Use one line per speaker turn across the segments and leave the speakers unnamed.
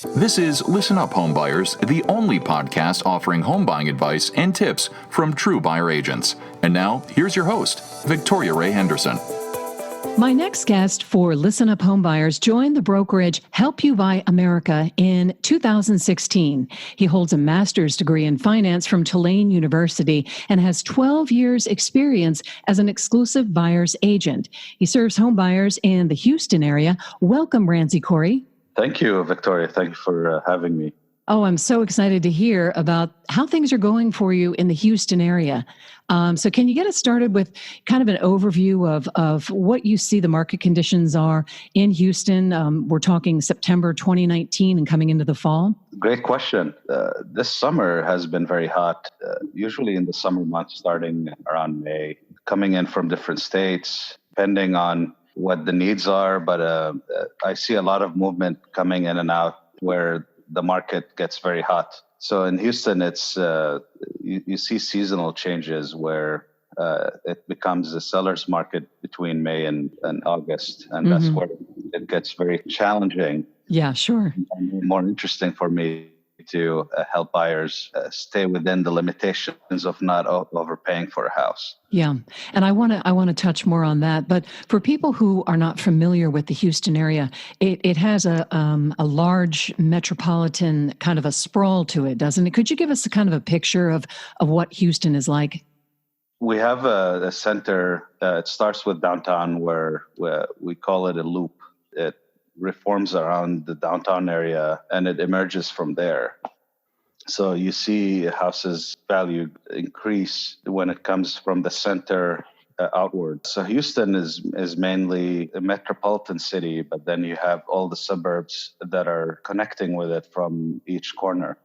This is Listen Up Homebuyers, the only podcast offering home buying advice and tips from true buyer agents. And now, here's your host, Victoria Ray Henderson.
My next guest for Listen Up Homebuyers joined the brokerage Help You Buy America in 2016. He holds a master's degree in finance from Tulane University and has 12 years experience as an exclusive buyer's agent. He serves homebuyers in the Houston area. Welcome, Ramsey Corey.
Thank you, Victoria. Thank you for having me.
Oh, I'm so excited to hear about how things are going for you in the Houston area. So can you get us started with kind of an overview of what you see the market conditions are in Houston? We're talking September 2019 and coming into the fall.
Great question. This summer has been very hot, usually in the summer months starting around May, coming in from different states, depending on what the needs are. But I see a lot of movement coming in and out where the market gets very hot. So in Houston, it's you see seasonal changes where it becomes a seller's market between May and August. And that's where it gets very challenging.
Yeah, sure.
And more interesting for me to help buyers stay within the limitations of not overpaying for a house.
Yeah, and I want to touch more on that. But for people who are not familiar with the Houston area, it has a large metropolitan kind of a sprawl to it, doesn't it? Could you give us a kind of a picture of what Houston is like?
We have a center. It starts with downtown, where we call it a loop. It reforms around the downtown area and it emerges from there. So you see houses value increase when it comes from the center outward. So Houston is mainly a metropolitan city, but then you have all the suburbs that are connecting with it from each corner.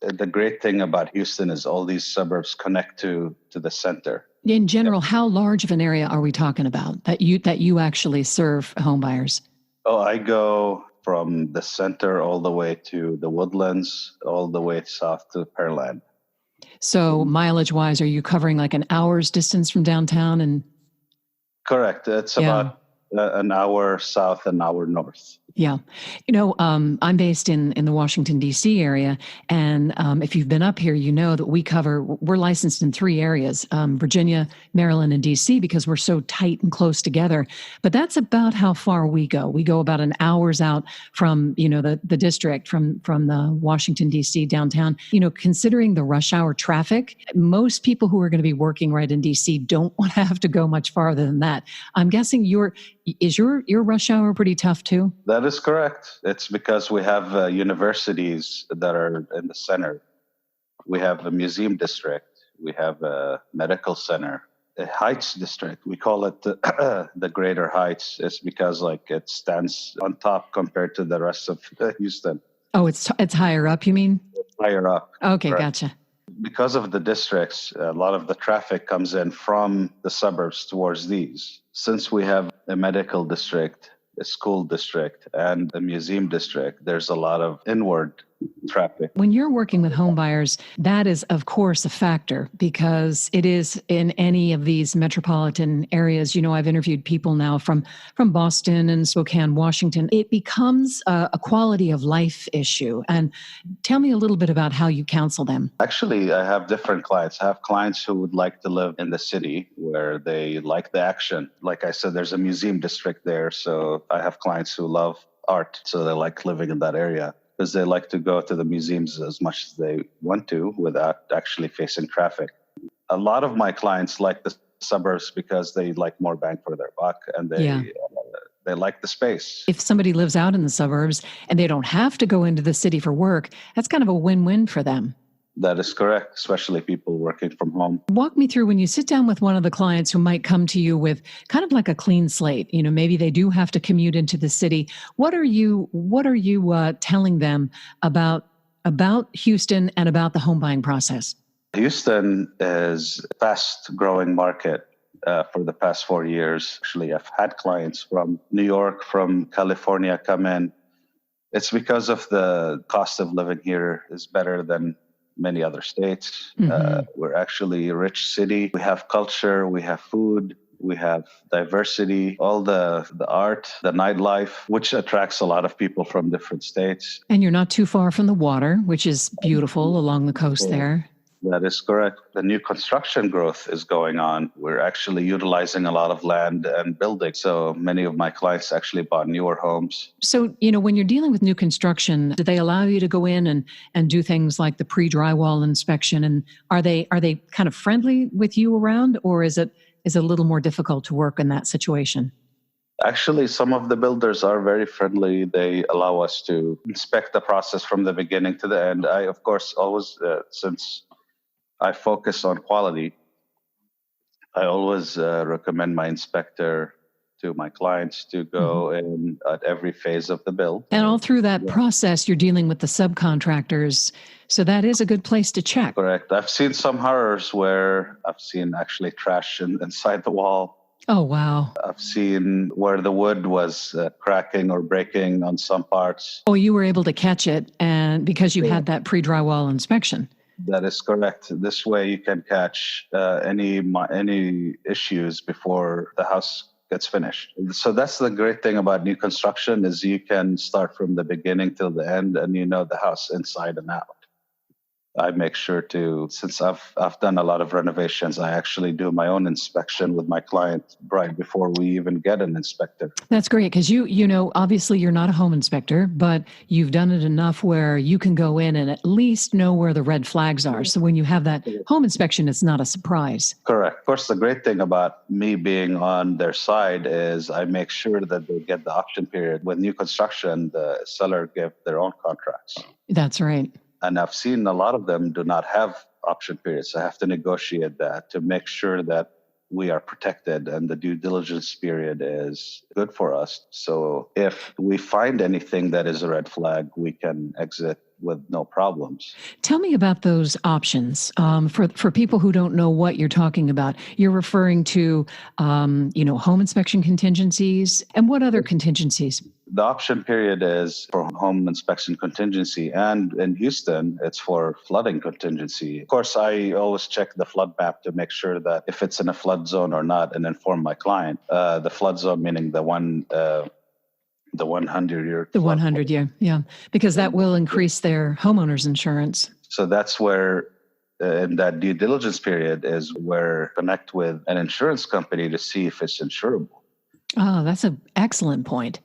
The great thing about Houston is all these suburbs connect to the center.
In general, how large of an area are we talking about that you actually serve home buyers?
Oh, I go from the center all the way to the Woodlands, all the way south to Pearland.
So mileage-wise, are you covering like an hour's distance from downtown? And
correct. It's about an hour south, an hour north.
Yeah. You know, I'm based in the Washington, D.C. area. And if you've been up here, you know that we're licensed in 3 areas, Virginia, Maryland, and D.C., because we're so tight and close together. But that's about how far we go. We go about an hour's out from, the district, from the Washington, D.C. downtown. Considering the rush hour traffic, most people who are going to be working right in D.C. don't want to have to go much farther than that. I'm guessing is your rush hour pretty tough too?
That is correct. It's because we have universities that are in the center. We have a museum district. We have a medical center. A Heights district, we call it the Greater Heights. It's because it stands on top compared to the rest of Houston.
Oh, it's higher up, you mean?
It's higher up.
Okay,
correct.
Gotcha.
Because of the districts, a lot of the traffic comes in from the suburbs towards these. Since we have a medical district, a school district, and a museum district, there's a lot of inward traffic.
When you're working with home buyers, that is, of course, a factor because it is in any of these metropolitan areas. I've interviewed people now from Boston and Spokane, Washington. It becomes a quality of life issue. And tell me a little bit about how you counsel them.
Actually, I have different clients. I have clients who would like to live in the city where they like the action. Like I said, there's a museum district there. So I have clients who love art. So they like living in that area, because they like to go to the museums as much as they want to without actually facing traffic. A lot of my clients like the suburbs because they like more bang for their buck and they like the space.
If somebody lives out in the suburbs and they don't have to go into the city for work, that's kind of a win-win for them.
That is correct, especially people working from home.
Walk me through when you sit down with one of the clients who might come to you with kind of like a clean slate. Maybe they do have to commute into the city. What are you telling them about Houston and about the home buying process?
Houston is a fast-growing market for the past 4 years. Actually, I've had clients from New York, from California come in. It's because of the cost of living here is better than many other states. We're actually a rich city. We have culture, we have food, We have diversity, all the art, the nightlife, which attracts a lot of people from different states.
And you're not too far from the water, which is beautiful along the coast there.
That is correct. The new construction growth is going on. We're actually utilizing a lot of land and building. So many of my clients actually bought newer homes.
So, when you're dealing with new construction, do they allow you to go in and do things like the pre-drywall inspection? And are they kind of friendly with you around, or is it a little more difficult to work in that situation?
Actually, some of the builders are very friendly. They allow us to inspect the process from the beginning to the end. I, of course, always, since I focus on quality, I always recommend my inspector to my clients to go in at every phase of the build.
And all through that process, you're dealing with the subcontractors. So that is a good place to check.
Correct. I've seen some horrors where I've seen actually trash inside the wall.
Oh, wow.
I've seen where the wood was cracking or breaking on some parts.
Oh, you were able to catch it, and because you had that pre-drywall inspection.
That is correct. This way you can catch any issues before the house gets finished. So that's the great thing about new construction is you can start from the beginning till the end and you know the house inside and out. I make sure to, since I've done a lot of renovations, I actually do my own inspection with my client right before we even get an inspector.
That's great because you know, obviously you're not a home inspector, but you've done it enough where you can go in and at least know where the red flags are. So when you have that home inspection, it's not a surprise.
Correct. Of course, the great thing about me being on their side is I make sure that they get the option period. With new construction, the seller gives their own contracts.
That's right.
And I've seen a lot of them do not have option periods. I have to negotiate that to make sure that we are protected and the due diligence period is good for us. So if we find anything that is a red flag, we can exit with no problems.
Tell me about those options for people who don't know what you're talking about. You're referring to, home inspection contingencies, and what other contingencies?
The option period is for home inspection contingency, and in Houston, it's for flooding contingency. Of course, I always check the flood map to make sure that if it's in a flood zone or not, and inform my client. The flood zone meaning the 100-year.
The 100-year, yeah, because that will increase their homeowner's insurance.
So that's where, in that due diligence period, is where connect with an insurance company to see if it's insurable.
Oh, that's an excellent point.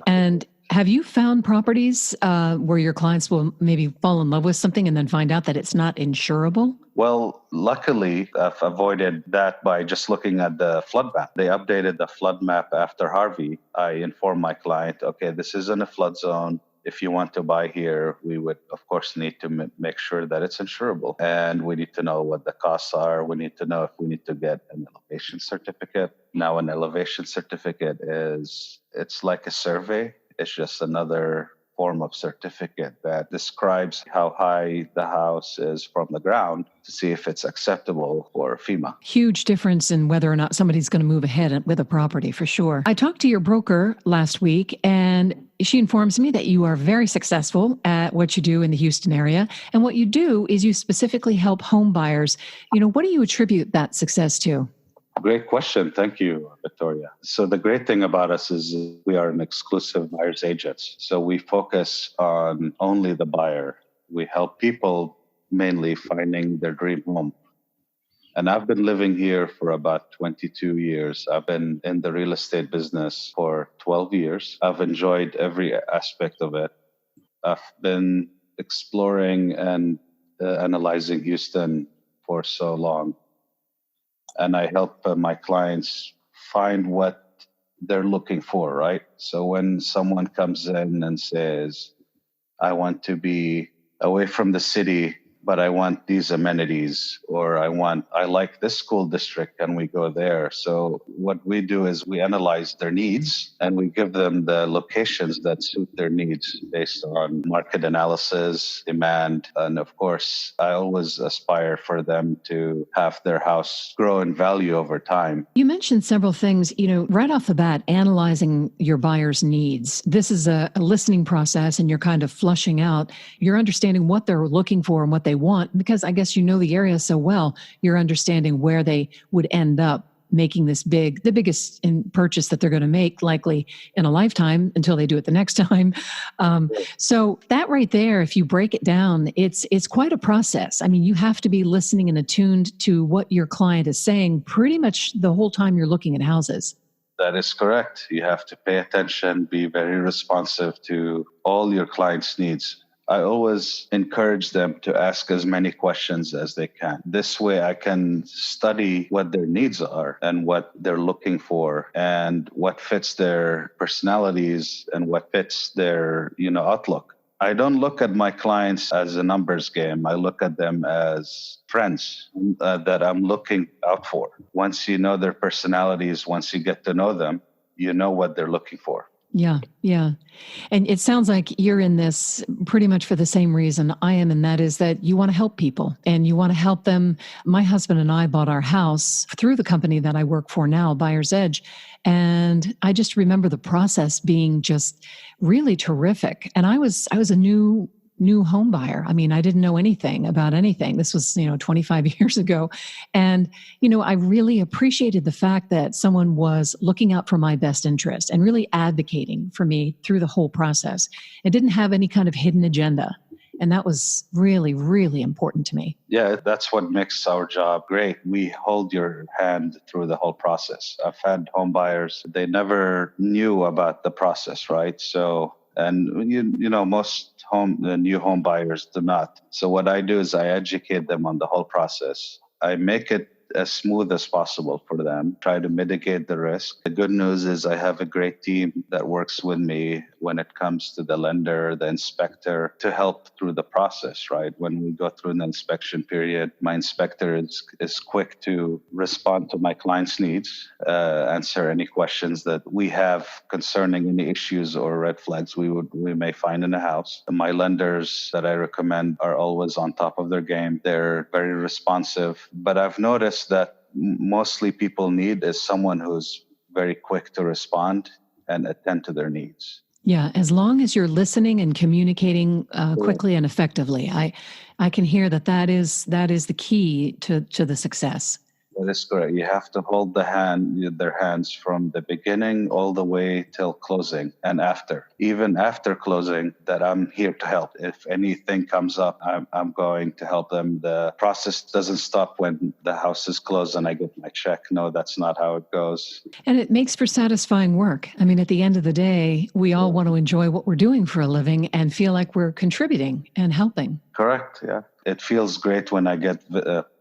And have you found properties where your clients will maybe fall in love with something and then find out that it's not insurable?
Well, luckily, I've avoided that by just looking at the flood map. They updated the flood map after Harvey. I informed my client, okay, this isn't a flood zone. If you want to buy here, we would, of course, need to make sure that it's insurable. And we need to know what the costs are. We need to know if we need to get an elevation certificate. Now, an elevation certificate it's like a survey. It's just another form of certificate that describes how high the house is from the ground to see if it's acceptable for FEMA.
Huge difference in whether or not somebody's going to move ahead with a property, for sure. I talked to your broker last week, and she informs me that you are very successful at what you do in the Houston area. And what you do is you specifically help home buyers. What do you attribute that success to?
Great question. Thank you, Victoria. So the great thing about us is we are an exclusive buyer's agents. So we focus on only the buyer. We help people mainly finding their dream home. And I've been living here for about 22 years. I've been in the real estate business for 12 years. I've enjoyed every aspect of it. I've been exploring and analyzing Houston for so long. And I help my clients find what they're looking for, right? So when someone comes in and says, I want to be away from the city, but I want these amenities, or I like this school district, and we go there. So what we do is we analyze their needs and we give them the locations that suit their needs based on market analysis, demand. And of course, I always aspire for them to have their house grow in value over time.
You mentioned several things, right off the bat, analyzing your buyer's needs. This is a listening process, and you're kind of flushing out. You're understanding what they're looking for and what they want, because I guess you know the area so well, you're understanding where they would end up making the biggest purchase that they're going to make likely in a lifetime until they do it the next time. So that right there, if you break it down, it's quite a process. I mean, you have to be listening and attuned to what your client is saying pretty much the whole time you're looking at houses.
That is correct. You have to pay attention, be very responsive to all your clients' needs. I always encourage them to ask as many questions as they can. This way I can study what their needs are and what they're looking for and what fits their personalities and what fits their, outlook. I don't look at my clients as a numbers game. I look at them as friends that I'm looking out for. Once you know their personalities, once you get to know them, you know what they're looking for.
Yeah. And it sounds like you're in this pretty much for the same reason I am, and that is that you want to help people and you want to help them. My husband and I bought our house through the company that I work for now, Buyer's Edge. And I just remember the process being just really terrific. And I was a new home buyer. I mean, I didn't know anything about anything. This was, 25 years ago. And, I really appreciated the fact that someone was looking out for my best interest and really advocating for me through the whole process. It didn't have any kind of hidden agenda. And that was really, really important to me.
Yeah, that's what makes our job great. We hold your hand through the whole process. I've had home buyers, they never knew about the process, right? So, and most new home buyers do not. So what I do is I educate them on the whole process. I make it as smooth as possible for them, try to mitigate the risk. The good news is I have a great team that works with me when it comes to the lender, the inspector, to help through the process, right? When we go through an inspection period, my inspector is quick to respond to my client's needs, answer any questions that we have concerning any issues or red flags we may find in the house. My lenders that I recommend are always on top of their game. They're very responsive, but I've noticed that mostly people need is someone who's very quick to respond and attend to their needs.
Yeah, as long as you're listening and communicating quickly and effectively, I can hear that is the key to the success.
That is correct. You have to hold their hands from the beginning all the way till closing and after. Even after closing, that I'm here to help. If anything comes up, I'm going to help them. The process doesn't stop when the house is closed and I get my check. No, that's not how it goes.
And it makes for satisfying work. I mean, at the end of the day, we all want to enjoy what we're doing for a living and feel like we're contributing and helping.
Correct. Yeah. It feels great when I get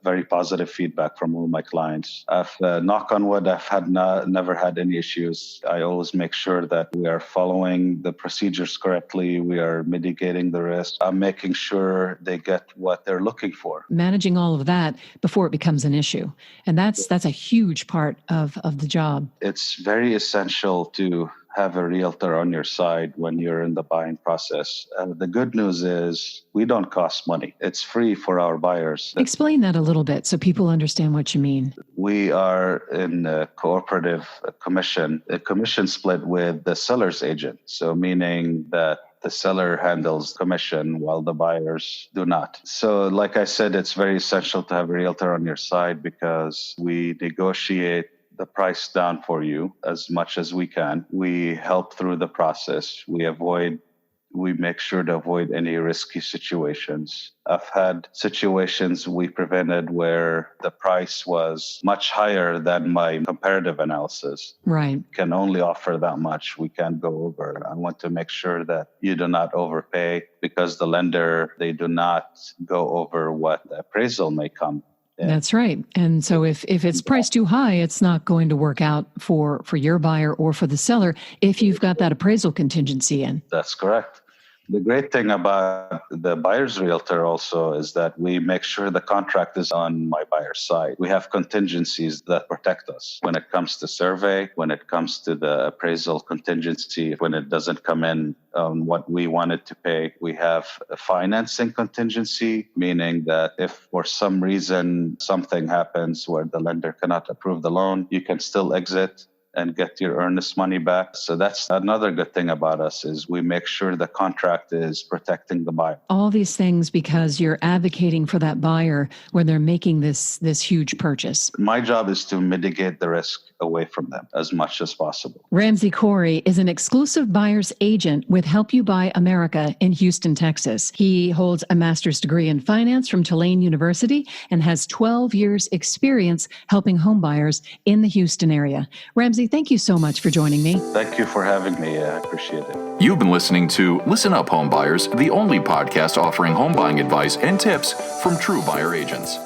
very positive feedback from all my clients. I've knock on wood, I've never had any issues. I always make sure that we are following the procedures correctly. We are mitigating the risk. I'm making sure they get what they're looking for.
Managing all of that before it becomes an issue. And that's a huge part of the job.
It's very essential to have a realtor on your side when you're in the buying process. The good news is we don't cost money. It's free for our buyers.
Explain that a little bit so people understand what you mean.
We are in a cooperative commission, a commission split with the seller's agent. So meaning that the seller handles commission while the buyers do not. So like I said, it's very essential to have a realtor on your side because we negotiate the price down for you as much as we can. We help through the process. We make sure to avoid any risky situations. I've had situations we prevented where the price was much higher than my comparative analysis.
Right.
Can only offer that much. We can't go over. I want to make sure that you do not overpay because the lender, they do not go over what the appraisal may come.
Yeah. That's right. And so if it's priced too high, it's not going to work out for your buyer or for the seller if you've got that appraisal contingency in.
That's correct. The great thing about the buyer's realtor also is that we make sure the contract is on my buyer's side. We have contingencies that protect us when it comes to survey, when it comes to the appraisal contingency, when it doesn't come in on what we wanted to pay. We have a financing contingency, meaning that if for some reason something happens where the lender cannot approve the loan, you can still exit and get your earnest money back. So that's another good thing about us is we make sure the contract is protecting the buyer.
All these things because you're advocating for that buyer when they're making this huge purchase.
My job is to mitigate the risk away from them as much as possible.
Ramsey Corey is an exclusive buyer's agent with Help You Buy America in Houston, Texas. He holds a master's degree in finance from Tulane University and has 12 years experience helping home buyers in the Houston area. Ramsey, thank you so much for joining me.
Thank you for having me. I appreciate it.
You've been listening to Listen Up Home Buyers, the only podcast offering home buying advice and tips from true buyer agents.